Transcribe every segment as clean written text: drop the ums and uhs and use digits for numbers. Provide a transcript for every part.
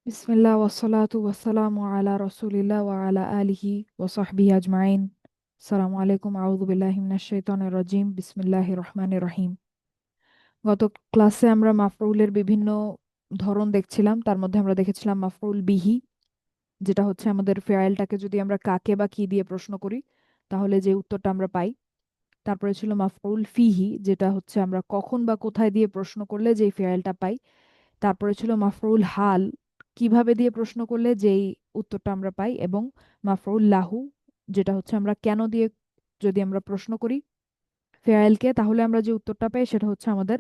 বিসমিল্লাহ ওয়াসসালাতু ওয়াসসালামু আলা রাসূলিল্লাহ ওয়া আলা আলিহি ওয়া সাহবিহি আজমাইন। আসসালামু আলাইকুম, আউযু বিল্লাহি মিনাশ শাইতানির রাজিম। বিসমিল্লাহির রহমানির রহিম। গত ক্লাসে আমরা মাফউলের বিভিন্ন ধরন দেখছিলাম। তার মধ্যে আমরা দেখেছিলাম মাফউল বিহি, যেটা হচ্ছে আমাদের ফেয়াইলটাকে যদি আমরা কাকে বা কি দিয়ে প্রশ্ন করি তাহলে যে উত্তরটা আমরা পাই। তারপরে ছিল মাফউল ফিহি, যেটা হচ্ছে আমরা কখন বা কোথায় দিয়ে প্রশ্ন করলে যেই ফেয়াইলটা পাই। তারপরে ছিল মাফরুল হাল, কিভাবে দিয়ে প্রশ্ন করলে যেই উত্তরটা আমরা পাই। এবং মাফরুল লাহু, যেটা হচ্ছে আমরা কেন দিয়ে যদি আমরা প্রশ্ন করি ফেয়াইলকে তাহলে আমরা যে উত্তরটা পাই সেটা হচ্ছে আমাদের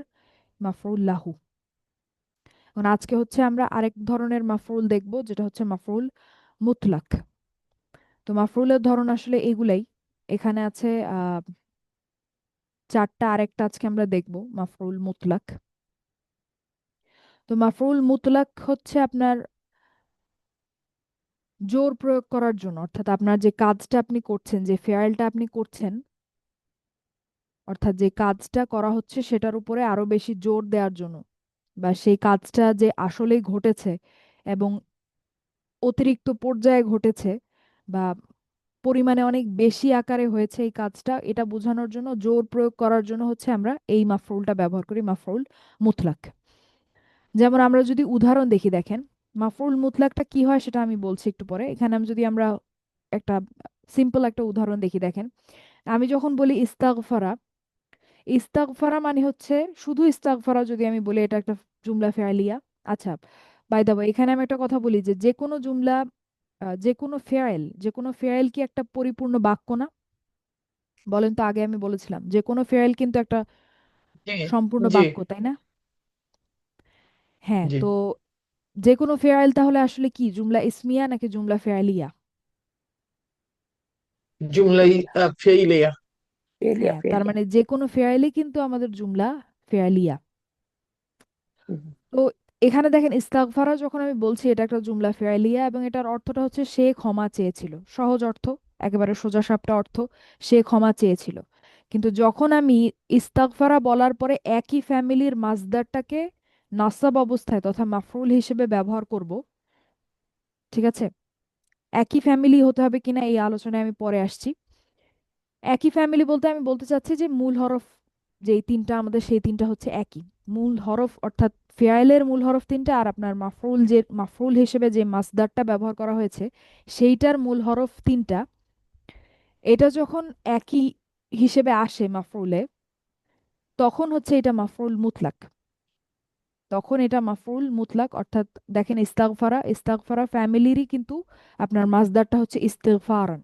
মাফরুল লাহু। এখন আজকে হচ্ছে আমরা আরেক ধরনের মাফরুল দেখব, যেটা হচ্ছে মাফরুল মুতলাক। তো মাফরুলের ধরন আসলে এগুলাই। এখানে আছে চারটা, আরেকটা আজকে আমরা দেখব মাফরুল মুতলাক। তো মাফরুল মুতলাক হচ্ছে আপনার জোর প্রয়োগ করার জন্য, অর্থাৎ আপনার যে কাজটা আপনি করছেন, যে ফেয়ারটা আপনি করছেন, অর্থাৎ যে কাজটা করা হচ্ছে সেটার উপরে আরো বেশি জোর দেওয়ার জন্য, বা সেই কাজটা যে আসলেই ঘটেছে এবং অতিরিক্ত পর্যায়ে ঘটেছে বা পরিমাণে অনেক বেশি আকারে হয়েছে এই কাজটা, এটা বোঝানোর জন্য জোর প্রয়োগ করার জন্য হচ্ছে আমরা এই মাফরুলটা ব্যবহার করি, মাফরুল মুতলাক। যেমন আমরা যদি উদাহরণ দেখি, দেখেন মাফরুল মুতলাকটা কি হয় সেটা আমি বলছি একটু পরে। এখানে আমরা একটা সিম্পল একটা উদাহরণ দেখি, দেখেন। আমি যখন বলি ইস্তাগফারা, ইস্তাগফারা মানে হচ্ছে শুধু ইস্তাগফারা যদি আমি বলি এটা একটা জুমলা ফেআলিয়া। আচ্ছা, বাই দ্য ওয়ে এখানে আমি একটা কথা বলি যে যে কোনো জুমলা, যে কোনো ফেআইল কি একটা পরিপূর্ণ বাক্য না? বলেন তো, আগে আমি বলেছিলাম যে কোনো ফেআইল কিন্তু একটা জি, সম্পূর্ণ জি, বাক্য, তাই না? হ্যাঁ, জি। তো যে কোনো ফেআইল তাহলে আসলে কি জুমলা ইসমিয়া নাকি জুমলা ফেআলিয়া? জুমলাই ফেইলিয়া। ফেলিয়া হ্যাঁ, তার ফেলিয়া। মানে যে কোনো ফেআইলই কিন্তু আমাদের জুমলা ফেআলিয়া। হুম, তো এখানে দেখেন ইস্তাগফারা যখন আমি বলছি এটা একটা জুমলা ফেআলিয়া এবং এটার অর্থটা হচ্ছে সে ক্ষমা চেয়েছিল। সহজ অর্থ, একেবারে সোজাসাপটা অর্থ, সে ক্ষমা চেয়েছিল। কিন্তু যখন আমি ইস্তাগফারা বলার পরে একই ফ্যামিলির মাসদারটাকে নাসাব অবস্থায় তথা মাফরুল হিসেবে ব্যবহার করব, ঠিক আছে? একই ফ্যামিলি হতে হবে কিনা এই আলোচনায় আমি পরে আসছি। একই ফ্যামিলি বলতে আমি বলতে চাচ্ছি যে মূল হরফ যেই তিনটা আমাদের, সেই তিনটা হচ্ছে একই মূল হরফ, অর্থাৎ ফেয়াইলের মূল হরফ তিনটা, আর আপনার মাফরুল যে মাফরুল হিসেবে যে মাসদারটা ব্যবহার করা হয়েছে সেইটার মূল হরফ তিনটা। এটা যখন একই হিসেবে আসে মাফরুলে, তখন হচ্ছে এটা মাফরুল মুতলাক। তখন এটা মাফরুল মুতলাক, অর্থাৎ দেখেন ইস্তাগফারা, ইস্তাগফারা ফ্যামিলিরই কিন্তু আপনার মাসদারটা হচ্ছে ইস্তিগফারান।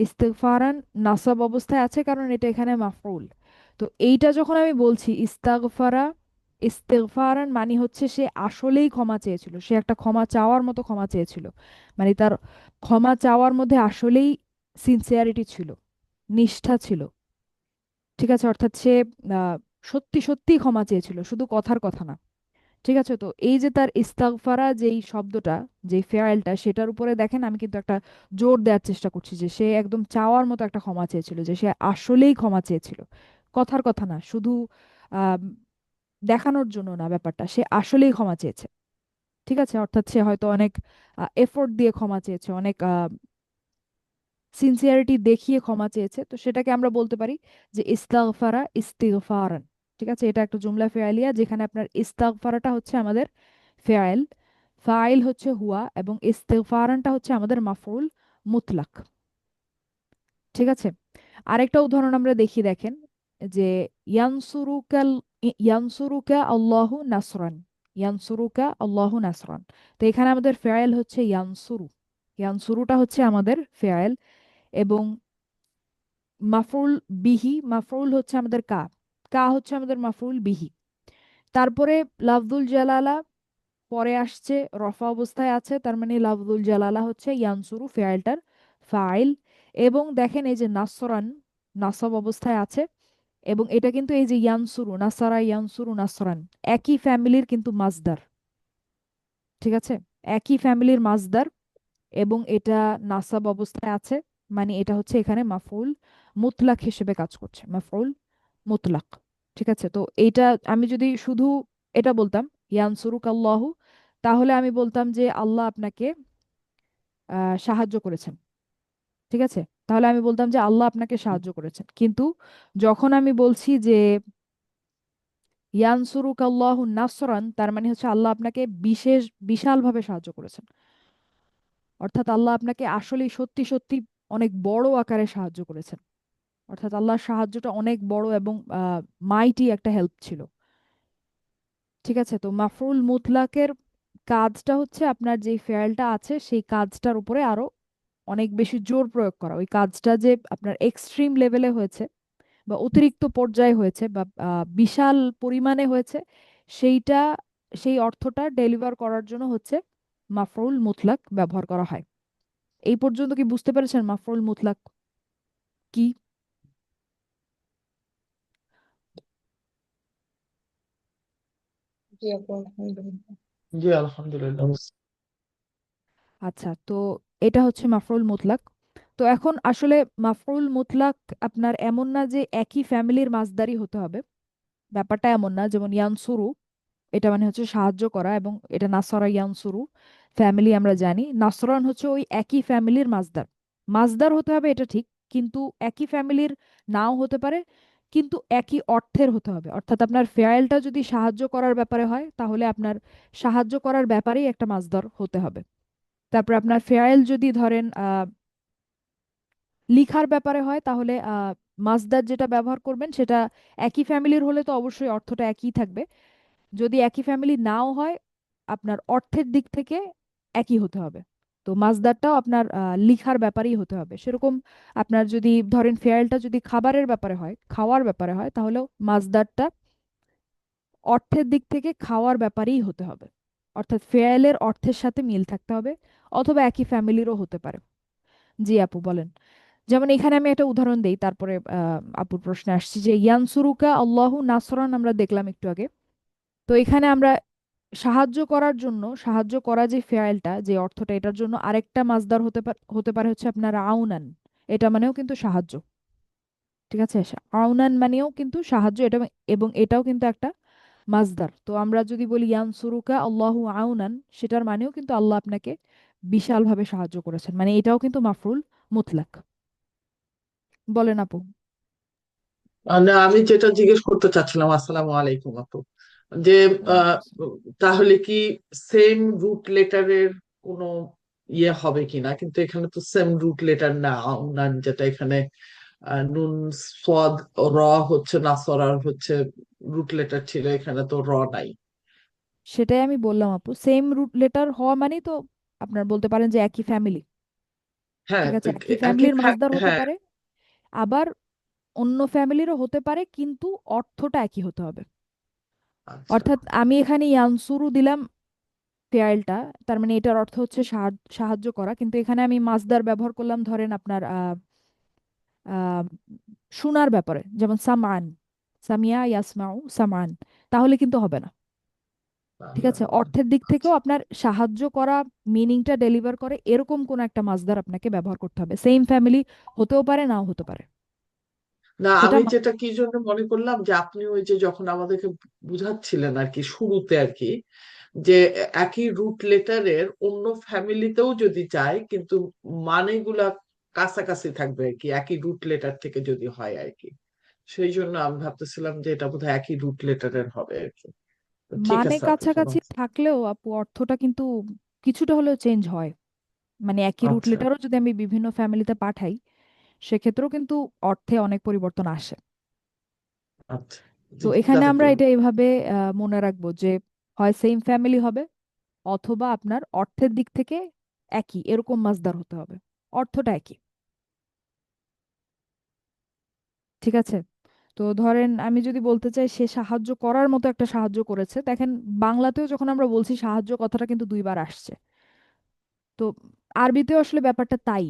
ইস্তিগফারান নাসাব অবস্থায় আছে কারণ এটা এখানে মাফউল। তো এইটা যখন আমি বলছি ইস্তাগফারা ইস্তিগফারান মানে হচ্ছে সে আসলেই ক্ষমা চেয়েছিল, সে একটা ক্ষমা চাওয়ার মতো ক্ষমা চেয়েছিল। মানে তার ক্ষমা চাওয়ার মধ্যে আসলেই সিনসিয়ারিটি ছিল, নিষ্ঠা ছিল। ঠিক আছে, অর্থাৎ সে আহ, সত্যি সত্যি ক্ষমা চেয়েছিল, শুধু কথার কথা না। ঠিক আছে, তো এই যে তার ইস্তাগফারা যেই শব্দটা, যে ফেয়ারটা, সেটার উপরে দেখেন আমি কিন্তু একটা জোর দেওয়ার চেষ্টা করছি যে সে একদম চাওয়ার মতো একটা ক্ষমা চেয়েছিল, যে সে আসলেই ক্ষমা চেয়েছিল, কথার কথা না, শুধু আহ দেখানোর জন্য না, ব্যাপারটা সে আসলেই ক্ষমা চেয়েছে। ঠিক আছে, অর্থাৎ সে হয়তো অনেক এফোর্ট দিয়ে ক্ষমা চেয়েছে, অনেক সিনসিয়ারিটি দেখিয়ে ক্ষমা চেয়েছে, তো সেটাকে আমরা বলতে পারি যে ইস্তাগফারা ইস্তিগফারান। ঠিক আছে, এটা একটা জুমলা ফেয়ালিয়া যেখানে আপনার ইস্তাগফারাটা হচ্ছে আমাদের ফেয়াইল, ফাইল হচ্ছে হুয়া, এবং ইস্তিগফারানটা হচ্ছে আমাদের মাফউল মুতলাক। ঠিক আছে, আরেকটা উদাহরণ আমরা দেখি, দেখেন যে ইয়ানসুরুকাল ইয়ানসুরুকা আল্লাহু নাসরান, ইয়ানসুরুকা আল্লাহু নাসরান। তো এখানে আমাদের ফেয়াইল হচ্ছে ইয়ানসুরু, ইয়ানসুরুটা হচ্ছে আমাদের ফেয়াইল, এবং মাফউল বিহি, মাফউল হচ্ছে আমাদের কা, কা হচ্ছে আমাদের মাফউল বিহি। তারপরে লাফজুল জালালা পরে আসছে, রফা অবস্থায় আছে, তার মানে লাফজুল জালালা হচ্ছে ইয়ানসুরু ফেয়ালটার ফাইল। এবং দেখেন এই যে নাসরান নাসব অবস্থায় আছে, এবং এটা কিন্তু এই যে ইয়ানসুরু নাসারা ইয়ানসুরু নাসরান একই ফ্যামিলির কিন্তু মাজদার। ঠিক আছে, একই ফ্যামিলির মাজদার, এবং এটা নাসাব অবস্থায় আছে, মানে এটা হচ্ছে এখানে মাফউল মুতলাক হিসেবে কাজ করছে, মাফউল মুতলাক। ঠিক আছে, তো এইটা আমি যদি শুধু এটা বলতাম ইয়ানসুরুক আল্লাহু, তাহলে আমি বলতাম যে আল্লাহ আপনাকে সাহায্য করেছেন। ঠিক আছে, তাহলে আমি বলতাম যে আল্লাহ আপনাকে সাহায্য করেছেন। কিন্তু যখন আমি বলছি যে ইয়ানসুরুক আল্লাহু নাসরান, তার মানে হচ্ছে আল্লাহ আপনাকে বিশালভাবে সাহায্য করেছেন। অর্থাৎ আল্লাহ আপনাকে আসলেই সত্যি সত্যি অনেক বড় আকারে সাহায্য করেছেন। অর্থাৎ আল্লাহর সাহায্যটা অনেক বড় এবং মাইটি একটা হেল্প ছিল। ঠিক আছে, তো মাফরুল মুতলাকের কাজটা হচ্ছে আপনার যে ফেয়ালটা আছে সেই কাজটার উপরে আরো অনেক বেশি জোর প্রয়োগ করা। ওই কাজটা যে আপনার এক্সট্রিম লেভেলে হয়েছে বা অতিরিক্ত পর্যায়ে হয়েছে বা বিশাল পরিমাণে হয়েছে, সেইটা সেই অর্থটা ডেলিভার করার জন্য হচ্ছে মাফরুল মুতলাক ব্যবহার করা হয়। এই পর্যন্ত কি বুঝতে পেরেছেন মাফরুল মুতলাক কি? জি আপু, আলহামদুলিল্লাহ। জি আলহামদুলিল্লাহ। আচ্ছা, তো এটা হচ্ছে মাফরুল মুতলাক। তো এখন আসলে মাফরুল মুতলাক আপনার এমন না যে একই ফ্যামিলির মাসদারই হতে হবে। ব্যাপারটা এমন না, যেমন ইয়ানসুরু এটা মানে হচ্ছে সাহায্য করা, এবং এটা নাসরা ইয়ানসুরু ফ্যামিলি আমরা জানি। নাসরান হচ্ছে ওই একই ফ্যামিলির মাসদার। মাসদার হতে হবে এটা ঠিক, কিন্তু একই ফ্যামিলির নাও হতে পারে, কিন্তু একই অর্থের হতে হবে। অর্থাৎ আপনার ফেয়ালটা যদি সাহায্য করার ব্যাপারে হয় তাহলে আপনার সাহায্য করার ব্যাপারেই একটা মাসদার হতে হবে। তারপর আপনার ফেয়াল যদি ধরেন লিখার ব্যাপারে হয় তাহলে মাসদার যেটা ব্যবহার করবেন সেটা একই ফ্যামিলির হলে তো অবশ্যই অর্থটা একই থাকবে। যদি একই ফ্যামিলি নাও হয়, আপনার অর্থের দিক থেকে একই হতে হবে। তো মাসদারটাও আপনার লিখার ব্যাপারেই হতে হবে সেরকম। আপনার যদি ধরেন ফেয়ালটা যদি খাবারের ব্যাপারে হয়, খাওয়ার ব্যাপারে হয়, তাহলেও মাসদারটা অর্থের দিক থেকে খাওয়ার ব্যাপারেই হতে হবে। অর্থাৎ ফেয়ালের অর্থের সাথে মিল থাকতে হবে, অথবা একই ফ্যামিলিরও হতে পারে। জি আপু বলেন। যেমন এখানে আমি একটা উদাহরণ দেই, তারপরে আপুর প্রশ্নে আসছি যে ইয়ানসুরুকা আল্লাহু নাসরান আমরা দেখলাম একটু আগে। তো এখানে আমরা সাহায্য করার জন্য, সাহায্য করা যে ফেয়ালটা যে অর্থটা, এটার জন্য আরেকটা মাসদার হতে পারে হচ্ছে আপনার আউনান। এটা মানেও কিন্তু সাহায্য। ঠিক আছে, আউনান মানেও কিন্তু সাহায্য, এটা এবং এটাও কিন্তু একটা মাসদার। তো আমরা যদি বলি ইয়ানসুরুকা আল্লাহু আউনান, সেটার মানেও কিন্তু আল্লাহ আপনাকে বিশালভাবে সাহায্য করেছেন, মানে এটাও কিন্তু মাফরুল মুতলাক। বলেন আপু। না, আমি যেটা জিজ্ঞেস করতে চাচ্ছিলাম, আসসালামু আলাইকুম আপু, যে আহ, ওয়ালাইকুম আসসালাম। তাহলে কি সেম রুট লেটারের কোনো ইয়ে হবে কিনা? কিন্তু এখানে তো সেম রুট লেটার না, উনান যেটা এখানে নুন সোয়াদ র হচ্ছে, নাসরার হচ্ছে রুট লেটার ছিল, এখানে তো র নাই। সেটাই আমি বললাম আপু, সেম রুট লেটার হওয়া মানেই তো আপনার বলতে পারেন যে একই ফ্যামিলি। হ্যাঁ, ঠিক তো আছে, একই একই ফ্যামিলির মাসদার হতে হ্যাঁ। পারে, আবার অন্য ফ্যামিলিরও হতে পারে, কিন্তু অর্থটা একই হতে হবে। আচ্ছা। অর্থাৎ আমি এখানে ইয়ানসুরু দিলাম ফেয়ালটা, তার মানে এটার অর্থ হচ্ছে সাহায্য করা, কিন্তু এখানে আমি মাসদার ব্যবহার করলাম ধরেন আপনার আহ, শোনার ব্যাপারে, যেমন সামান, সামিয়া ইয়াসমাউ সামান, তাহলে কিন্তু হবে না। ঠিক তাহলে আছে, হবে না। অর্থের দিক আচ্ছা। থেকেও আপনার সাহায্য করা মিনিংটা ডেলিভার করে এরকম কোন একটা মাসদার আপনাকে ব্যবহার করতে হবে। সেম ফ্যামিলি হতেও পারে, নাও হতে পারে। না, সেটা আমি যেটা কি জন্য মনে করলাম যে আপনি ওই যে যখন আমাদেরকে বুঝাচ্ছিলেন আর কি শুরুতে আর কি, যে একই রুট লেটারের অন্য ফ্যামিলিতেও যদি যায় কিন্তু মানেগুলা কাছাকাছি থাকবে আর কি, একই রুট লেটার থেকে যদি হয় আর কি। সেই জন্য আমি ভাবতেছিলাম যে এটা বোধহয় একই রুট লেটারের হবে আর কি। তো ঠিক মানে আছে আপু, কোনো। কাছাকাছি থাকলেও আপু অর্থটা কিন্তু কিছুটা হলেও চেঞ্জ হয়। মানে একই রুট আচ্ছা। লেটারও যদি আমি বিভিন্ন ফ্যামিলিতে পাঠাই, সেক্ষেত্রেও কিন্তু অর্থে অনেক পরিবর্তন আসে। আচ্ছা। তো জি, এখানে আমরা জাযাকাল্লাহ। এটা এইভাবে মনে রাখবো যে হয় সেম ফ্যামিলি হবে, অথবা আপনার অর্থের দিক থেকে একই এরকম মাসদার হতে হবে, অর্থটা একই। ঠিক আছে, তো ধরেন আমি যদি বলতে চাই সে সাহায্য করার মতো একটা সাহায্য করেছে, দেখেন বাংলাতেও যখন আমরা বলছি সাহায্য কথাটা কিন্তু দুইবার আসছে। তো আরবিতেও আসলে ব্যাপারটা তাই।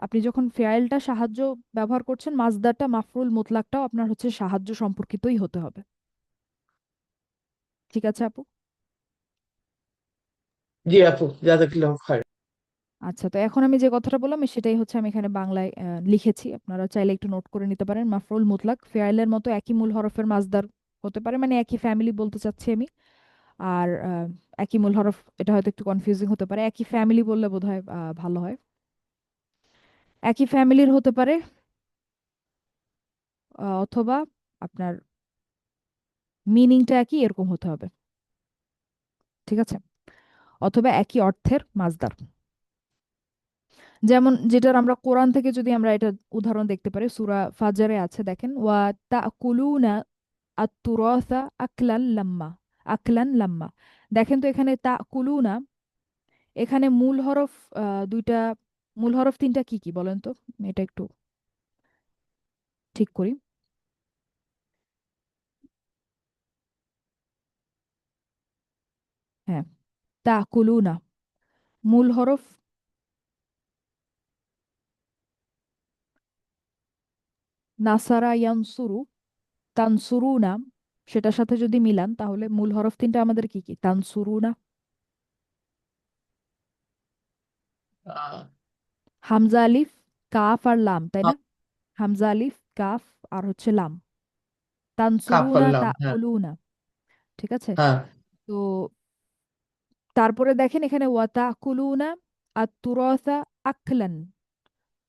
আপনি যখন ফেয়াইলটা সাহায্য ব্যবহার করছেন, মাসদারটা মাফরুল মুতলাকটাও আপনার হচ্ছে সাহায্য সম্পর্কিতই হতে হবে। ঠিক আছে আপু। জি আপু, জাযাকাল্লাহ খাইর। আচ্ছা, তো এখন আমি যে কথাটা বললাম সেটাই হচ্ছে আমি এখানে বাংলায় লিখেছি, আপনারা চাইলে একটু নোট করে নিতে পারেন। মাফরুল মুতলাক ফেয়াইলের মতো একই মূল হরফের মাসদার হতে পারে, মানে একই ফ্যামিলি বলতে চাচ্ছি আমি। আর একই মূল হরফ, এটা হয়তো একটু কনফিউজিং হতে পারে, একই ফ্যামিলি বললে বোধহয় ভালো হয়। একই ফ্যামিলির হতে পারে, অথবা আপনার মিনিংটা একই এরকম হতে হবে, ঠিক আছে, অথবা একই অর্থের মাজদার। যেমন যেটার আমরা কোরআন থেকে যদি আমরা এটা উদাহরণ দেখতে পারি, সূরা ফাজরে আছে, দেখেন, ওয়া তাকুলুনা আত-তুরাসা আকলান লাম্মা, আকলান লাম্মা। দেখেন তো এখানে তাকুলুনা, এখানে মূল হরফ দুইটা, মূল হরফ তিনটা কি কি বলেন তো, এটা একটু ঠিক করি। হ্যাঁ, তাকুলুনা মূল হরফ নাসারা ইয়ানসুরু, তানসুরুনা, সেটার সাথে যদি মিলান তাহলে মূল হরফ তিনটা আমাদের কি কি, তানসুরুনা। আহ, হামজা আলিফ, কাফ আর লাম, তাই না? আহ, হামজা আলিফ, কাফ আর হচ্ছে লাম, কাফ তানসুরুনা আল্লাহ, হ্যাঁ। তাকুলুনা, ঠিক আছে। হ্যাঁ। তো তারপরে দেখেন এখানে ওয়াতা কুলুনা আত-তুরাসা আকলান,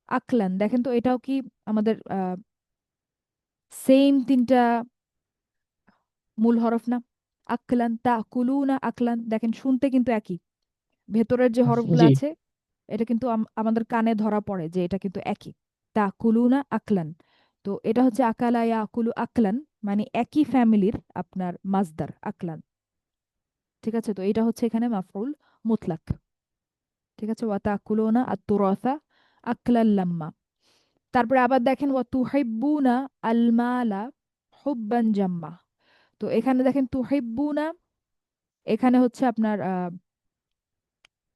আকলান, দেখেন তো এটাও কি আমাদের সেম তিনটা মূল হরফ না? আকলান, তা কুলুনা, আকলান, দেখেন শুনতে কিন্তু একই, ভেতরের যে হরফগুলো জি। আছে এটা কিন্তু আমাদের কানে ধরা পড়ে যে এটা কিন্তু একই, তা কুলুনা আকলান। তো এটা হচ্ছে আকালা ইয়া কুলু আকলান, মানে একই ফ্যামিলির আপনার মাজদার আকলান, ঠিক আছে। তো এটা হচ্ছে এখানে মাফউল মুতলাক, ঠিক আছে, ওয়া তাকুলুনা আত-তুরাসা আকলাল লাম্মা। তারপরে আবার দেখেন ওয়া তুহিব্বুনা আল মালা হুব্বান জাম্মা। তো এখানে দেখেন তুহিব্বুনা, এখানে হচ্ছে আপনার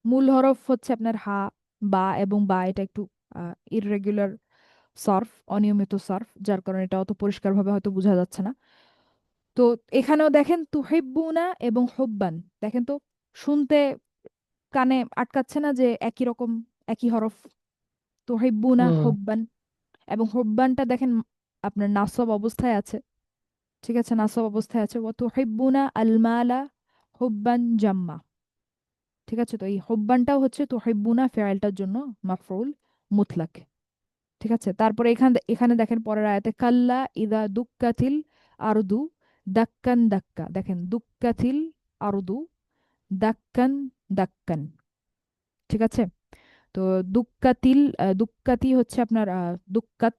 মূল হরফ হচ্ছে আপনার হা, বা, এবং বা এটা একটু ইররেগুলার সরফ, অনিয়মিত সরফ, যার কারণে এটা অত পরিষ্কারভাবে হয়তো বোঝা যাচ্ছে না। তো এখানেও দেখেন তুহিব্বুনা এবং হুব্বান, দেখেন তো শুনতে কানে আটকাচ্ছে না যে একই রকম, একই হরফ, তুহিব্বুনা হুম। হুব্বান। এবং হুব্বানটা দেখেন আপনার নাসব অবস্থায় আছে, ঠিক আছে, নাসব অবস্থায় আছে, ওয়া তুহিব্বুনা আল মালা হুব্বান জাম্মা, ঠিক আছে। তো এই হুব্বানটাও হচ্ছে তুহিব্বুনা ফেআলটার জন্য মাফউল মুতলাক, ঠিক আছে। তারপরে এখানে এখানে দেখেন পরের আয়াতে কাল্লা ইদা দুক্কাতিল আরদু দাক্কান দাক্কা, দেখেন দুক্কাতিল আরদু দাক্কান দাক্কান, ঠিক আছে। তো দুক্কাতিল দুক্কাতি হচ্ছে আপনার দুক্কাত,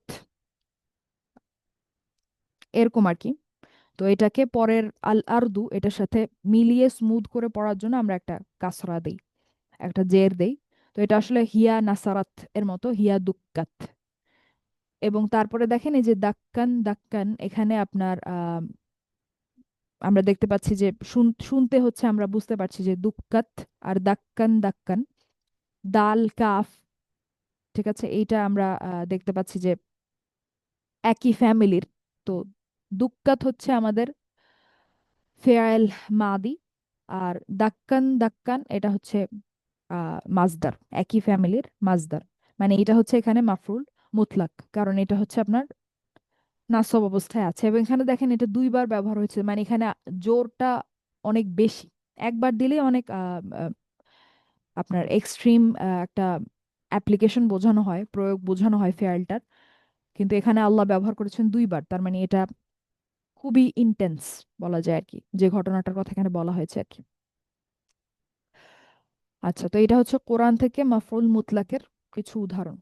এরকম আর কি। তো এটাকে পরের আল আরদু এটার সাথে মিলিয়ে স্মুথ করে পড়ার জন্য আমরা একটা কাসরা দেই, একটা জের দেই। তো এটা আসলে হিয়া নাসারাত এর মতো, হিয়া দুক্কাত। এবং তারপরে দেখেন এই যে দাক্কান দাক্কান, এখানে আপনার আমরা দেখতে পাচ্ছি যে শুনতে হচ্ছে, আমরা বুঝতে পারছি যে দুক্কাত আর দাক্কান দাক্কান, দাল কাফ, ঠিক আছে, এইটা আমরা দেখতে পাচ্ছি যে একই ফ্যামিলির। তো দুক্কাত হচ্ছে আমাদের ফেয়াল মাদি, আর দাক্কান দাক্কান এটা হচ্ছে মাজদার, একই ফ্যামিলির মাজদার। মানে এটা হচ্ছে এখানে মাফরুল মুতলাক, কারণ এটা হচ্ছে আপনার নাসব অবস্থায় আছে। এবং এখানে দেখেন এটা দুইবার ব্যবহার হয়েছে, মানে এখানে জোরটা অনেক বেশি, একবার দিলে অনেক আপনার এক্সট্রিম একটা অ্যাপ্লিকেশন বোঝানো হয়, প্রয়োগ বোঝানো হয় ফেয়ালটার, কিন্তু এখানে আল্লাহ ব্যবহার করেছেন দুইবার, তার মানে এটা খুবই ইন্টেন্স বলা যায় আর কি, যে ঘটনাটার কথা এখানে বলা হয়েছে আর কি। আচ্ছা, তো এটা হচ্ছে কোরআন থেকে মাফউল মুতলাকের কিছু উদাহরণ।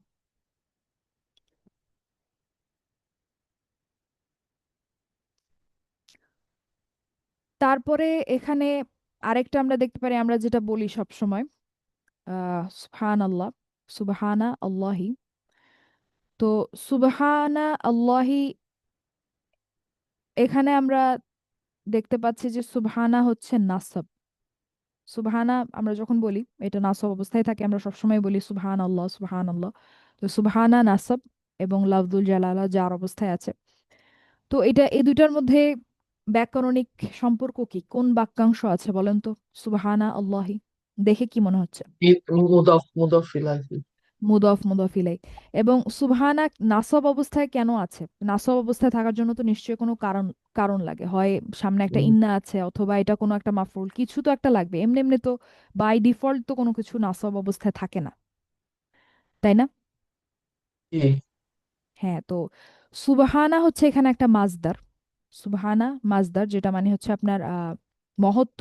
তারপরে এখানে আরেকটা আমরা দেখতে পারি, আমরা যেটা বলি সব সময় সুবহান আল্লাহ, সুবহানা আল্লাহি। তো সুবহানা আল্লাহি, এখানে আমরা দেখতে পাচ্ছি যে সুবহানা হচ্ছে নাসব। সুবহানা আমরা যখন বলি এটা নাসব অবস্থায় থাকে, আমরা সবসময় বলি সুবহান আল্লাহ, সুবহান আল্লাহ। তো সুবহানা নাসব এবং লাফজুল জালালা যার অবস্থায় আছে। তো এটা এই দুইটার মধ্যে ব্যাকরণিক সম্পর্ক কি, কোন বাক্যাংশ আছে বলেন তো? সুবহানা আল্লাহি দেখে কি মনে হচ্ছে? মুদফ মুদফ ইলাইহি। মুদফ ইলাই। এবং সুবহানা নাসব অবস্থায় কেন আছে? নাসব অবস্থায় থাকার জন্য তো নিশ্চয়ই কোনো কারণ কারণ লাগে, হয় সামনে একটা হুম। ইন্না আছে, অথবা এটা কোনো একটা মাফউল, কিছু তো একটা লাগবে। এমনি এমনি তো বাই ডিফল্ট তো কোনো কিছু নাসব অবস্থায় থাকে না, তাই না? কি? হ্যাঁ, তো সুবহানা হচ্ছে এখানে একটা মাজদার। সুবহানা মাজদার, যেটা মানে হচ্ছে আপনার মহত্ব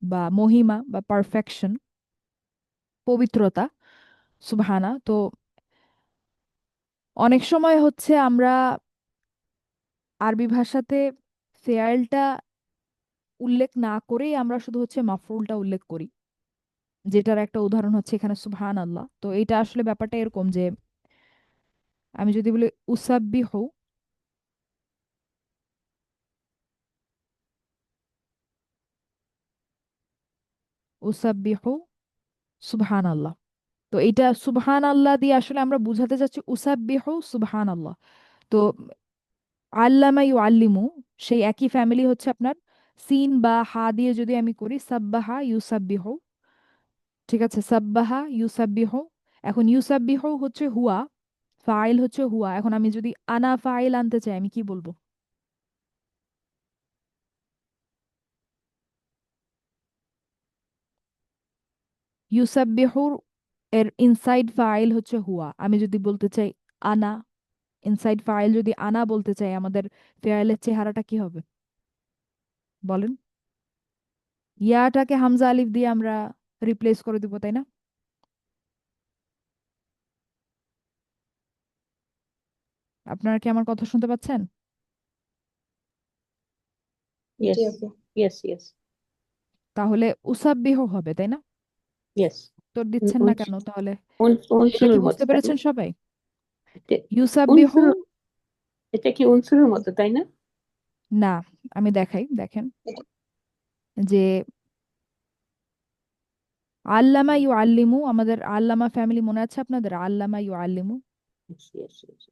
বা মহিমা বা পারফেকশন, পবিত্রতা। সুবহানা তো অনেক সময় হচ্ছে আমরা আরবি ভাষাতে ফেয়ালটা উল্লেখ না করেই আমরা শুধু হচ্ছে মাফরুলটা উল্লেখ করি, যেটার একটা উদাহরণ হচ্ছে এখানে সুবহান আল্লাহ। তো এইটা আসলে ব্যাপারটা এরকম যে আমি যদি বলি উসাব্বিহু, উসাব্বিহু সুবহান আল্লাহ, তো এইটা সুবহান আল্লাহ দিয়ে আসলে আমরা বুঝাতে চাচ্ছি উসাব্বিহু সুবহান আল্লাহ। তো আল্লামা ইউ আল্লিমু, সেই একই ফ্যামিলি হচ্ছে আপনার সিন বা হা দিয়ে যদি আমি করি সাব্বাহা ইউসাব্বিহু, ঠিক আছে, সাব্বাহা ইউসাব্বিহু। এখন ইউসাব্বিহু হচ্ছে হুয়া, ফাইল হচ্ছে হুয়া। এখন আমি যদি আনা ফাইল আনতে চাই আমি কি বলবো? ইউসাব্বিহুর এর ইনসাইড ফাইল হচ্ছে হুয়া। আমি যদি বলতে চাই আনা, ইনসাইড ফাইল যদি আনা বলতে চাই, আমাদের ফাইলের চেহারাটা কি হবে বলেন? ইয়াটাকে হামজা আলিফ দিয়ে আমরা রিপ্লেস করে দিব, তাই না? আপনারা কি আমার কথা শুনতে পাচ্ছেন? Yes. জি আপু। Yes, yes, তাহলে উসাব্বিহু হবে, তাই না? yes. উত্তর দিচ্ছেন না কেন তাহলে? এটা কি উনসুরের মতো, বুঝতে তাই না? পেরেছেন সবাই? এটা- ইউসাব্বিহু, উনসুর, এটা কি উনসুরের মতো, তাই না? না, আমি দেখাই, দেখেন এটা যে আল্লামা ইউ আল্লিমু, আমাদের আল্লামা ফ্যামিলি মনে আছে আপনাদের? আল্লামা ইউ আল্লিমু, Yes, yes, yes.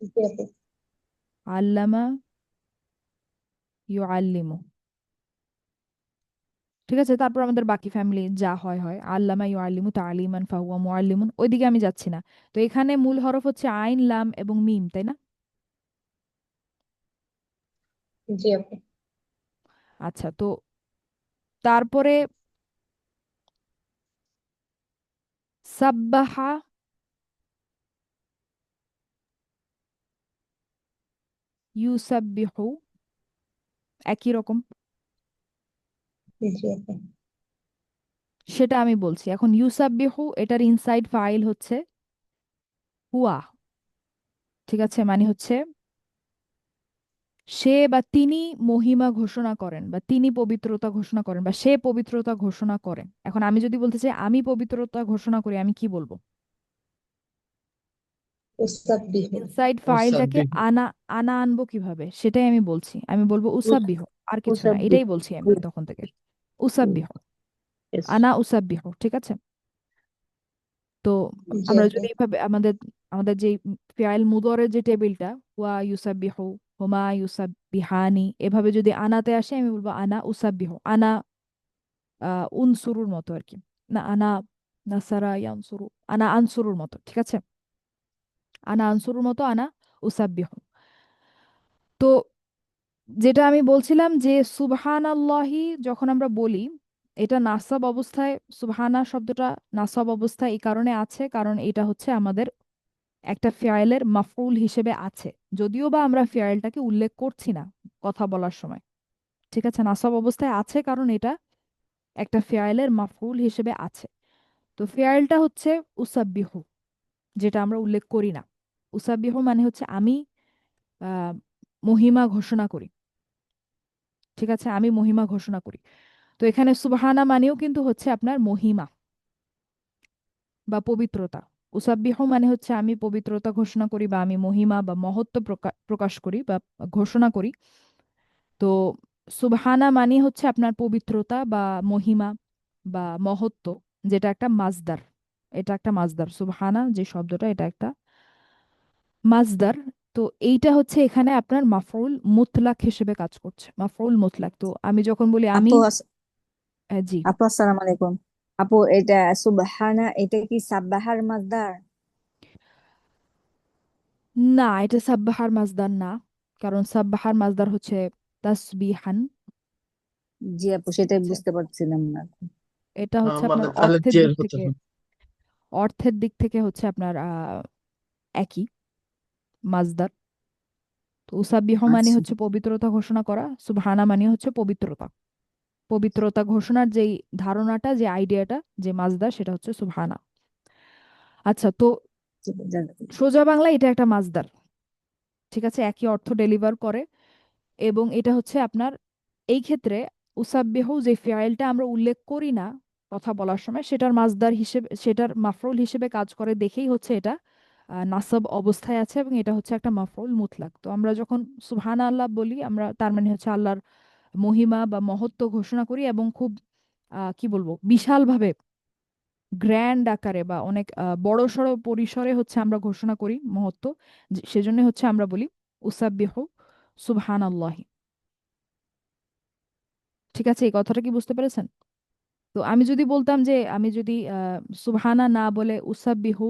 জি আপু। আল্লামা ইউ আল্লিমু, ঠিক আছে। তারপর আমাদের বাকি ফ্যামিলি যা হয় হয়, আল্লামা ইউ আল্লিমু তালিমান ফাহুয়া মুআল্লিমুন, ওইদিকে আমি যাচ্ছি না। তো এখানে মূল হরফ হচ্ছে আইন, লাম এবং মিম, তাই না? জি আপু। আচ্ছা, তো তারপরে সাব্বাহা, ইউসাব্বিহু, একই রকম, জি আপু। সেটা আমি বলছি। এখন ইউসাব্বিহু এটার ইনসাইড ফাইল হচ্ছে হুয়া, ঠিক আছে, মানে হচ্ছে সে বা তিনি মহিমা ঘোষণা করেন, বা তিনি পবিত্রতা ঘোষণা করেন, বা সে পবিত্রতা ঘোষণা করেন। এখন আমি যদি বলতে চাই আমি পবিত্রতা ঘোষণা করি, আমি কি বলবো? উসাব্বিহু। ইনসাইড ফাইলটাকে ওসাব্বিহু। আনা, আনা আনবো কিভাবে সেটাই আমি বলছি। আমি বলবো উসাব্বিহু, আর কিছু না, উসাব্বিহ। এটাই বলছি আমি তখন থেকে। উসাব্বিহু, Yes. আনা উসাব্বিহু, ঠিক আছে। তো জি আমরা আপু। যদি এভাবে আমাদের আমাদের যে ফিআইল মুদরের যে টেবিলটা, ওয়া ইউসাব্বিহু, হুমা ইউসাব্বিহানি, এভাবে যদি আনাতে আসে আমি বলবো আনা উসাব্বিহু, আনা উনসুরুর মতো আর কি। না, আনা নাসারা ইয়ানসুরু, আনা আনসুরুর মতো, ঠিক আছে, আনা আনসুরুর মতো আনা উসাব্বিহু। তো যেটা আমি বলছিলাম যে সুবহানাল্লাহি যখন আমরা বলি, এটা নাসাব অবস্থায়, সুবহানা শব্দটা নাসাব অবস্থায় এই কারণে আছে কারণ এটা হচ্ছে আমাদের একটা ফেয়ালের মাফউল হিসেবে আছে, যদিও বা আমরা ফেয়ালটাকে উল্লেখ করছি না কথা বলার সময়, ঠিক আছে। নাসাব অবস্থায় আছে কারণ এটা একটা ফেয়ালের মাফউল হিসেবে আছে। তো ফেয়ালটা হচ্ছে উসাব্বিহু, যেটা আমরা উল্লেখ করি না। উসাব্বিহু মানে হচ্ছে আমি আহ, মহিমা ঘোষণা করি, ঠিক আছে, আমি মহিমা ঘোষণা করি। তো এখানে সুবহানা মানেও কিন্তু হচ্ছে আপনার মহিমা বা পবিত্রতা। উসাব্বিহু মানে হচ্ছে আমি পবিত্রতা ঘোষণা করি, বা আমি মহিমা বা মহত্ব প্রকাশ করি বা ঘোষণা করি। তো সুবহানা মানে হচ্ছে আপনার পবিত্রতা বা মহিমা বা মহত্ব, যেটা একটা মাজদার। এটা একটা মাজদার, সুবহানা যে শব্দটা এটা একটা মাজদার। তো এইটা হচ্ছে এখানে আপনার মাফউল মুতলাক হিসেবে কাজ করছে, মাফউল মুতলাক। তো আমি যখন বলি আমি, আপু জি, আপু আসসালামু আলাইকুম। আপু এটা সুবহানা, এটা কি সাব্বাহার মাসদার? না, এটা সাব্বাহার মাজদার না, কারণ সাব্বাহার মাজদার হচ্ছে তাসবিহান। জি আপু, সেটাই আচ্ছা, বুঝতে পারছিলাম না। এটা হচ্ছে মানে আপনার তাহলে অর্থের জের দিক হতে থেকে, হবে। হচ্ছে আপনার একই মাজদার। তো উসাব্বিহ মানে আচ্ছা। হচ্ছে পবিত্রতা ঘোষণা করা, সুবহানা মানে হচ্ছে পবিত্রতা। পবিত্রতা ঘোষণার যেই ধারণাটা, যে আইডিয়াটা, যে মাজদার, সেটা হচ্ছে সুবহানা। আচ্ছা, তো সোজা বাংলা এটা একটা মাজদার, ঠিক আছে, একই অর্থ ডেলিভার করে। এবং এটা হচ্ছে আপনার, এই ক্ষেত্রে উসাব্বিহু যে ফিআইলটা আমরা উল্লেখ করি না কথা বলার সময়, সেটার মাজদার হিসেবে, সেটার মাফরুল হিসেবে কাজ করে দেখেই হচ্ছে এটা নাসব অবস্থায় আছে, এবং এটা হচ্ছে একটা মাফরুল মুতলাক। তো আমরা যখন সুবহান আল্লাহ বলি, আমরা তার মানে হচ্ছে আল্লাহর মহিমা বা মহত্ব ঘোষণা করি, এবং খুব কি বলবো, বিশালভাবে, গ্র্যান্ড আকারে বা অনেক বড়সড় পরিসরে হচ্ছে আমরা ঘোষণা করি মহত্ব। সেজন্য হচ্ছে আমরা বলি উসাব্বিহু সুবহান আল্লাহি। ঠিক আছে, এই কথাটা কি বুঝতে পেরেছেন? তো আমি যদি বলতাম যে, আমি যদি সুবহানা না বলে উসাব্বিহু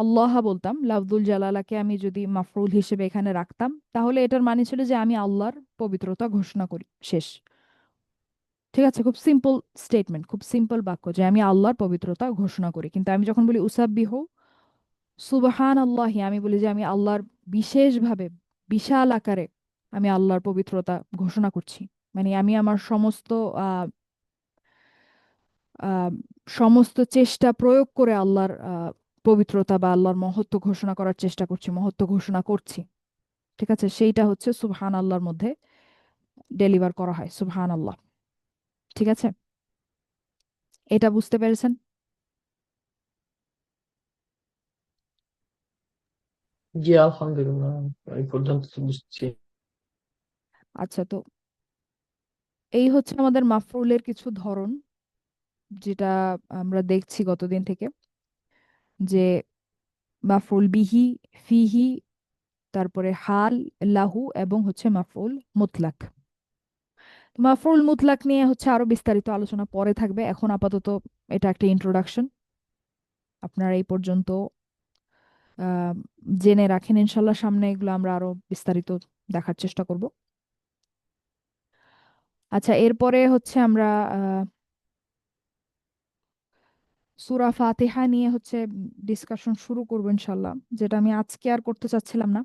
আল্লাহ বলতাম, লাফজুল জালালাকে আমি যদি মাফরুল হিসেবে এখানে রাখতাম, তাহলে এটার মানে ছিল যে আমি আল্লাহর পবিত্রতা ঘোষণা করি, শেষ। ঠিক আছে, খুব সিম্পল স্টেটমেন্ট, খুব সিম্পল বাক্য, যে আমি আল্লাহর পবিত্রতা ঘোষণা করি। কিন্তু আমি যখন বলি উসাব্বিহু সুবহান আল্লাহি, আমি বলি যে আমি আল্লাহর বিশেষভাবে, বিশাল আকারে আমি আল্লাহর পবিত্রতা ঘোষণা করছি। মানে আমি আমার আহ আহ, সমস্ত চেষ্টা প্রয়োগ করে আল্লাহর পবিত্রতা বা আল্লাহর মহত্ব ঘোষণা করার চেষ্টা করছি, মহত্ব ঘোষণা করছি। ঠিক আছে, সেইটা হচ্ছে সুবহান আল্লাহর মধ্যে ডেলিভার করা হয়, সুবহান আল্লাহ। ঠিক আছে, এটা বুঝতে পেরেছেন? জি আলহামদুলিল্লাহ, এই পর্যন্ত তো বুঝছি। আচ্ছা, তো এই হচ্ছে আমাদের মাফরুলের কিছু ধরন, যেটা আমরা দেখছি গতদিন থেকে, যে মাফরুল বিহি, ফিহি, তারপরে হাল, লাহু, এবং হচ্ছে মাফরুল মুতলাক। মাফরুল মুতলাক নিয়ে হচ্ছে আরো বিস্তারিত আলোচনা পরে থাকবে, এখন আপাতত এটা একটা ইন্ট্রোডাকশন। আপনারা এই পর্যন্ত আহ, জেনে রাখেন, ইনশাল্লাহ সামনে এগুলো আমরা আরো বিস্তারিত দেখার চেষ্টা করব। আচ্ছা, এরপরে হচ্ছে আমরা সূরা ফাতিহা নিয়ে হচ্ছে ডিসকাশন শুরু করবো ইনশাল্লাহ, যেটা আমি আজকে আর করতে চাচ্ছিলাম না।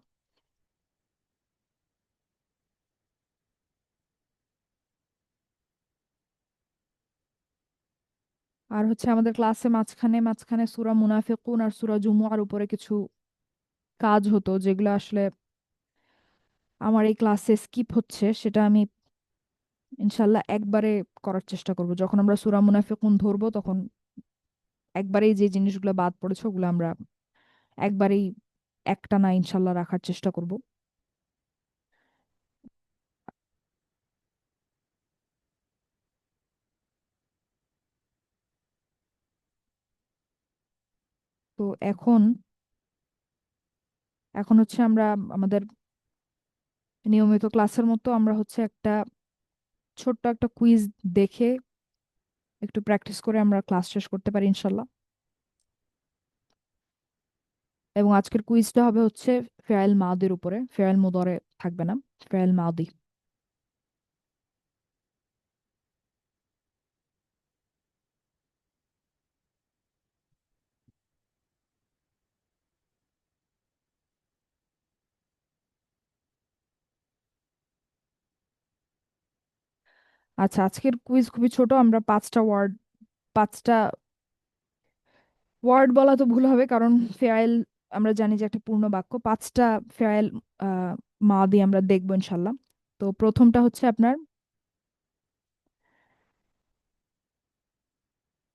আর হচ্ছে আমাদের ক্লাসে মাঝখানে মাঝখানে সূরা মুনাফিকুন আর সূরা জুমুআর উপরে কিছু কাজ হতো, যেগুলো আসলে আমার এই ক্লাসে স্কিপ হচ্ছে, সেটা আমি ইনশাল্লাহ একবারে করার চেষ্টা করব। যখন আমরা সূরা মুনাফিকুন ধরবো, তখন একবারেই যে জিনিসগুলো বাদ পড়েছে ওগুলো আমরা একবারেই একটানা ইনশাল্লাহ রাখার চেষ্টা করব। তো এখন এখন হচ্ছে আমরা আমাদের নিয়মিত ক্লাসের মতো আমরা হচ্ছে একটা ছোট্ট একটা কুইজ দেখে একটু প্র্যাকটিস করে আমরা ক্লাস শেষ করতে পারি ইনশাল্লাহ। এবং আজকের কুইজটা হবে হচ্ছে ফেয়াল মাদির উপরে, ফেয়াল মুদরে থাকবে না, ফেয়াল মাদি। আচ্ছা, আজকের কুইজ খুবই ছোট, আমরা পাঁচটা ওয়ার্ড বলা তো ভুল হবে, কারণ ফেয়াল আমরা জানি যে একটা পূর্ণ বাক্য। পাঁচটা ফেয়াল আহ মাদি আমরা দেখবো ইনশাল্লাহ। তো প্রথমটা হচ্ছে আপনার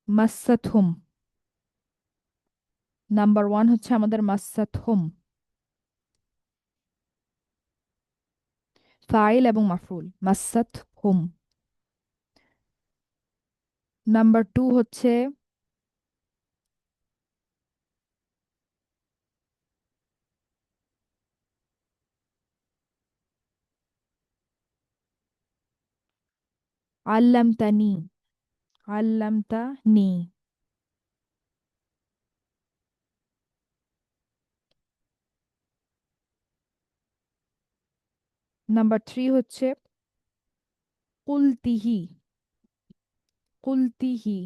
মাসাতহুম। নাম্বার ওয়ান হচ্ছে আমাদের মাসাতহুম, ফাইল এবং মাফরুল, মাসাতহুম। নাম্বার টু হচ্ছে আল্লামতানি, আল্লামতানি। নাম্বার 3 হচ্ছে কুলতিহি। কুলতিহি।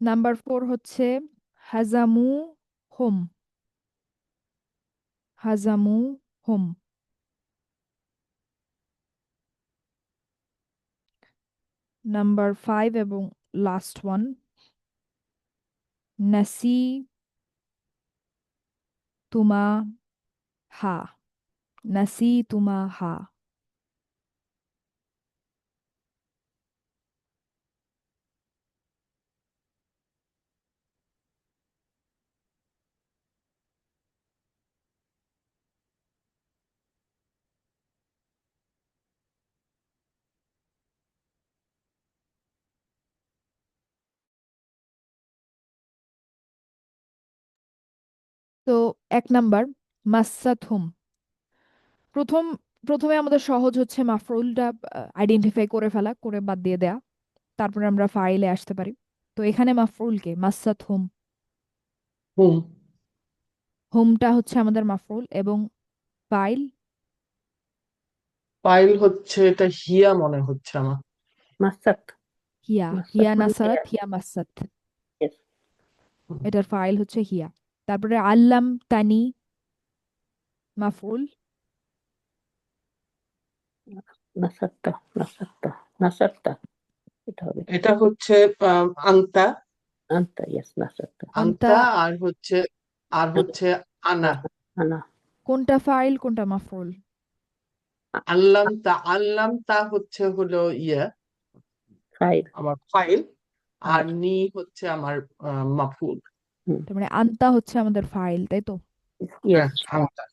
নাম্বার 4 হচ্ছে হাজামু হুম। হাজামু হুম। নাম্বার 5 এবং লাস্ট ওয়ান নাসি তুমা হা। নাসি তুমা হা। তো 1 নাম্বার মাসাত হুম। প্রথম প্রথমে আমাদের সহজ হচ্ছে মাফরুলটা আইডেন্টিফাই করে ফেলা, করে বাদ দিয়ে দেয়া। তারপরে আমরা ফাইলে আসতে পারি। তো এখানে মাফরুলকে মাসাত হুম। হুম। হুমটা হচ্ছে আমাদের মাফরুল এবং ফাইল পাইল হচ্ছে, এটা হিয়া মনে হচ্ছে আমার। মাসাত। হিয়া। মাসাত হিয়া মানে নাসারাত হিয়া মাসাত। yes, এটার ফাইল হচ্ছে হিয়া। তারপরে আল্লাম তানি মাফরুল। নাসাত্তা নাসাত্তা নাসাত্তা এটা হবে এটা হচ্ছে আংতা। আন্তা, yes, নাসাত্তা আন্তা। আংতা আর হচ্ছে আনা। আনা কোনটা ফাইল কোনটা মাফরুল? আল্লাম তা হচ্ছে হলো ইয়ে ফাইল। আমার ফাইল, আর আর নি হচ্ছে আমার মাফুল। তার মানে আন্তা হচ্ছে আমাদের ফাইল, তাই তো? হ্যাঁ, ইয়েস, আংতা।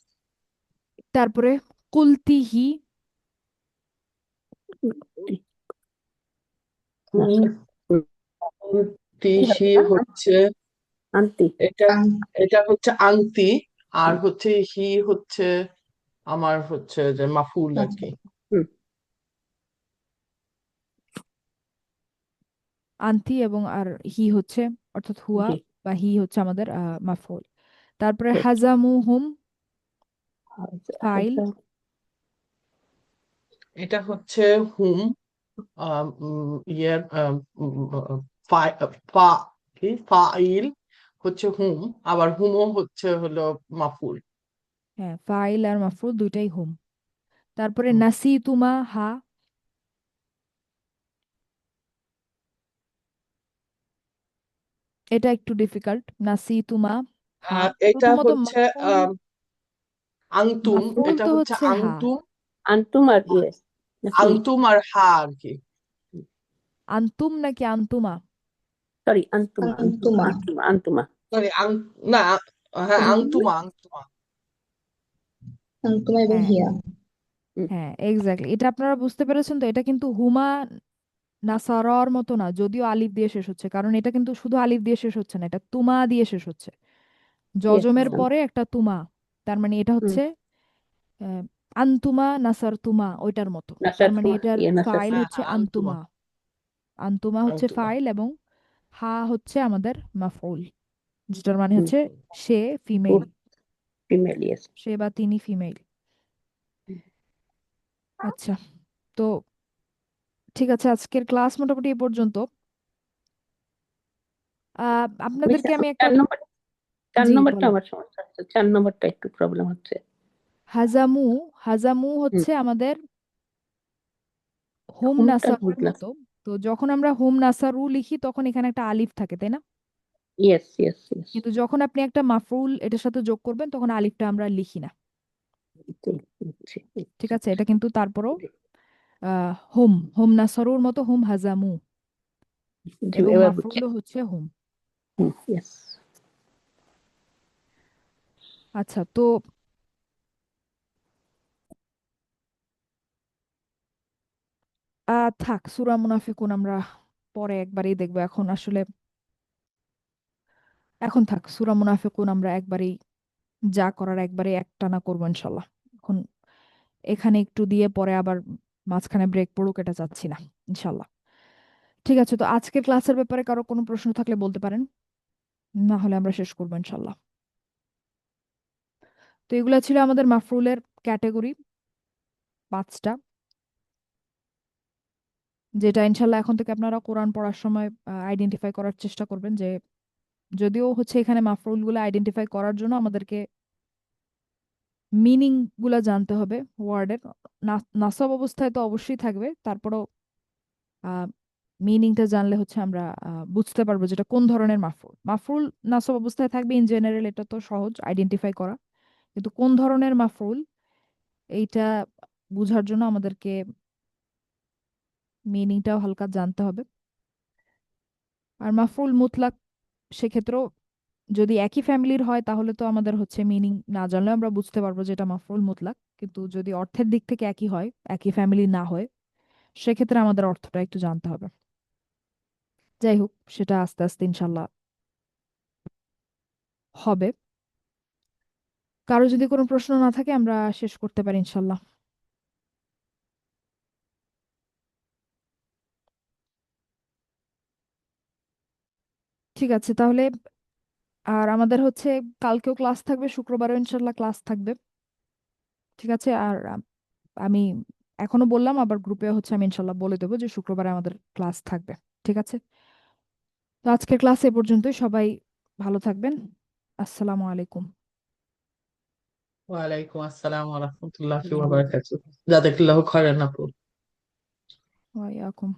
তারপরে কুলতিহি। কি হবে তিসি না? হচ্ছে আন্তি। এটা আং এটা হচ্ছে আংটি, আর হচ্ছে হি হচ্ছে আমার হচ্ছে যে মাফুল আর আচ্ছা কি। হুম, আন্তি এবং আর হি হচ্ছে অর্থাৎ হুয়া জি, বা হি হচ্ছে আমাদের মাফউল। তারপরে ঠিক। হাজামু হুম ফাইল। এটা হচ্ছে হুম, ইয়ের ফাইল হচ্ছে হুম, আবার হুমও হচ্ছে হলো মাফুল। হ্যাঁ, ফাইল আর মাফউল দুইটাই হুম। তারপরে হুম। নাসি তুমা হা। এটা একটু ডিফিকাল্ট। নাসি তুমা হা। এটা প্রথমত হচ্ছে মাফউল। আংতুম, মাফউল এটা তো হচ্ছে হচ্ছে হা। আংতুম। আন্তুম আর ইয়ে নাকি? আংতুম আর হা আর কি। আন্তুম নাকি আন্তুমা? সরি, আন্তুমা আন্তুমা আন্তুমা আন্তুমা আন্তুমা সরি, না, হ্যাঁ, হুম, আংতুমা। আন্তুমা এবং হ্যাঁ হিয়া হুম, হ্যাঁ, এক্স্যাক্টলি। এটা আপনারা বুঝতে পেরেছেন তো? এটা কিন্তু হুমা নাসারর মতো না, যদিও আলিফ দিয়ে শেষ হচ্ছে, কারণ এটা কিন্তু শুধু আলিফ দিয়ে শেষ হচ্ছে না, এটা তুমা দিয়ে শেষ হচ্ছে। ইয়েস, জজমের পরে একটা তুমা। তার মানে এটা হুম, হচ্ছে আহ, আন্তুমা নাসার তুমা ওইটার মতো। তার মানে নাসাতুমা এটার ইয়ে ফাইল নাসাতুমা হ্যাঁ, হচ্ছে হ্যাঁ, আংতুমা। আন্তুমা। আন্তুমা হচ্ছে আংতুমা। ফাইল এবং হা হচ্ছে আমাদের মাফউল, যেটার মানে হুম, হচ্ছে সে ফিমেল। Female, yes. সে বা তিনি ফিমেল। আচ্ছা, তো ঠিক আছে, আজকের ক্লাস মোটামুটি এ পর্যন্ত। মিস, আপনাদেরকে আমি একটা। 4 নম্বর, চার জি নম্বরটা বলেন। আমার সমস্যা হচ্ছে, 4 নম্বরটা একটু প্রবলেম হচ্ছে। হাজামু। হাজামু হুম, হচ্ছে আমাদের হুম হোমটা নাসারুর বুঝলাম। মতো। তো যখন আমরা হুম নাসারু লিখি তখন এখানে একটা আলিফ থাকে, তাই না? ইয়েস, ইয়েস, ইয়েস, কিন্তু যখন আপনি একটা মাফরুল এটার সাথে যোগ করবেন তখন আলিফটা আমরা লিখি না। ঠিক আছে, এটা কিন্তু তারপরও হুম হুম নাসারুর মতো হুম হাজামু জি, এবং এবার বুঝছি। মাফরুলও হচ্ছে হুম। ইয়েস। আচ্ছা, তো থাক, সূরা মুনাফিকুন আমরা পরে একবারই দেখবো। এখন থাক, সূরা মুনাফিকুন আমরা একবারই যা করার একবারে একটানা করবো ইনশাল্লাহ। এখন এখানে একটু দিয়ে পরে আবার মাঝখানে ব্রেক পড়ুক এটা চাচ্ছি না, ইনশাল্লাহ। ঠিক আছে, তো আজকের ক্লাসের ব্যাপারে কারো কোনো প্রশ্ন থাকলে বলতে পারেন। না হলে আমরা শেষ করবো ইনশাল্লাহ। তো এগুলা ছিল আমাদের মাফরুলের ক্যাটাগরি 5টা, যেটা ইনশাল্লাহ এখন থেকে আপনারা কোরআন পড়ার সময় আইডেন্টিফাই করার চেষ্টা করবেন। যে যদিও হচ্ছে এখানে মাফরুলগুলো আইডেন্টিফাই করার জন্য আমাদেরকে মিনিং গুলা জানতে হবে ওয়ার্ডের। নাসব অবস্থায় তো অবশ্যই থাকবে, তারপরও মিনিংটা জানলে হচ্ছে আমরা বুঝতে পারবো যেটা কোন ধরনের মাফরুল। মাফরুল নাসব অবস্থায় থাকবে ইন জেনারেল, এটা তো সহজ আইডেন্টিফাই করা, কিন্তু কোন ধরনের মাফরুল এইটা বুঝার জন্য আমাদেরকে মিনিংটাও হালকা জানতে হবে। আর মাফরুল মুতলাক সেক্ষেত্রেও যদি একই ফ্যামিলির হয় তাহলে তো আমাদের হচ্ছে মিনিং না জানলে আমরা বুঝতে পারবো যে এটা মাফরুল মুতলাক, কিন্তু যদি অর্থের দিক থেকে একই হয়, একই ফ্যামিলি না হয়, সেক্ষেত্রে আমাদের অর্থটা একটু জানতে হবে। যাই হোক, সেটা আস্তে আস্তে ইনশাল্লাহ হবে। কারো যদি কোনো প্রশ্ন না থাকে আমরা শেষ করতে পারি ইনশাল্লাহ। ঠিক আছে তাহলে। আর আমাদের হচ্ছে কালকেও ক্লাস থাকবে, শুক্রবারও ইনশাল্লাহ ক্লাস থাকবে। ঠিক আছে। আর আমি এখনো বললাম, আবার গ্রুপে হচ্ছে আমি ইনশাল্লাহ বলে দেবো যে শুক্রবারে আমাদের ক্লাস থাকবে। ঠিক আছে। তো আজকের ক্লাস এ পর্যন্তই। সবাই ভালো থাকবেন। আসসালামু আলাইকুম। ওয়ালাইকুম আসসালাম ওয়া রাহমাতুল্লাহি ওয়া বারাকাতুহু। জাযাকাল্লাহু খাইরান আপু। ওয়াইয়াকুম।